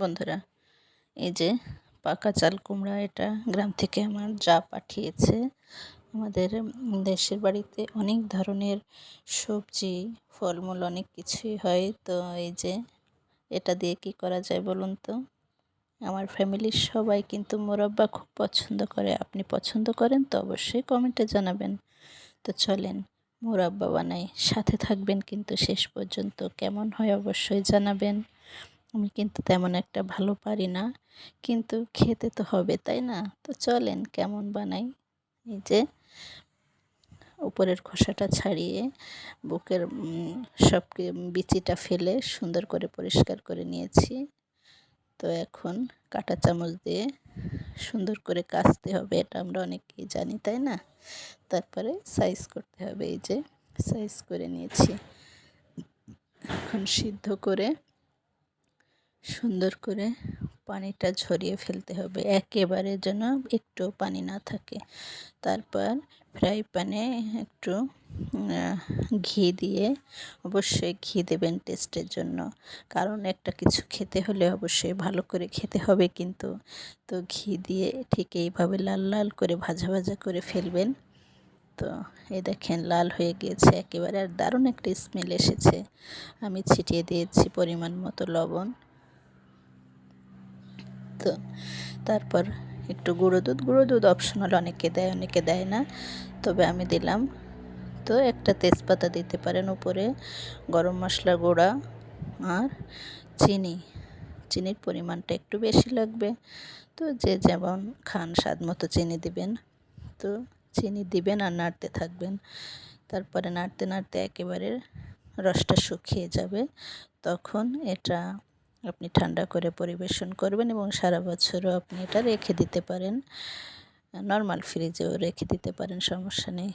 বন্ধুরা, এই যে পাকা চাল কুমড়া, এটা গ্রাম থেকে আমার যা পাঠিয়েছে। আমাদের দেশের বাড়িতে অনেক ধরনের সবজি, ফলমূল অনেক কিছুই হয়। তো এই যে এটা দিয়ে কি করা যায় বলুন তো? আমার ফ্যামিলির সবাই কিন্তু মোরব্বা খুব পছন্দ করে। আপনি পছন্দ করেন তো অবশ্যই কমেন্টে জানাবেন। তো চলেন মোরব্বা বানাই, সাথে থাকবেন কিন্তু শেষ পর্যন্ত। কেমন হয় অবশ্যই জানাবেন। আমি কিন্তু তেমন একটা ভালো পারি না, কিন্তু খেতে তো হবে, তাই না? তো চলেন কেমন বানাই। এই যে উপরের খোসাটা ছাড়িয়ে বুকের সব বিচিটা ফেলে সুন্দর করে পরিষ্কার করে নিয়েছি। তো এখন কাঁটা চামচ দিয়ে সুন্দর করে কাচতে হবে, এটা আমরা অনেকেই জানি, তাই না? তারপরে সাইজ করতে হবে। এই যে সাইজ করে নিয়েছি। এখন সিদ্ধ করে সুন্দর করে পানিটা ঝরিয়ে ফেলতে হবে, একেবারে যেন একটু পানি না থাকে। তারপর ফ্রাই প্যানে একটু ঘি দিয়ে, অবশ্যই ঘি দেবেন টেস্টের জন্য, কারণ একটা কিছু খেতে হলে অবশ্যই ভালো করে খেতে হবে কিন্তু। তো ঘি দিয়ে ঠিক এইভাবে লাল লাল করে ভাজা ভাজা করে ফেলবেন। তো এই দেখেন লাল হয়ে গিয়েছে একেবারে, আর দারুণ একটা স্মেল এসেছে। আমি ছিটিয়ে দিয়েছি পরিমাণ মতো লবণ। তো তারপর একটু গুঁড়ো দুধ অপশনাল, অনেকে দেয় অনেকে দেয় না, তবে আমি দিলাম। তো একটা তেজপাতা দিতে পারেন উপরে, গরম মশলা গুঁড়া, আর চিনির পরিমাণটা একটু বেশি লাগবে। তো যে যেমন খান স্বাদ মতো চিনি দিবেন। তো চিনি দিবেন আর নাড়তে থাকবেন। তারপরে নাড়তে নাড়তে একেবারে রসটা শুকিয়ে যাবে। তখন এটা আপনি ঠান্ডা করে পরিবেশন করবেন, এবং সারা বছরও আপনি এটা রেখে দিতে পারেন, নর্মাল ফ্রিজেও রেখে দিতে পারেন, সমস্যা নেই।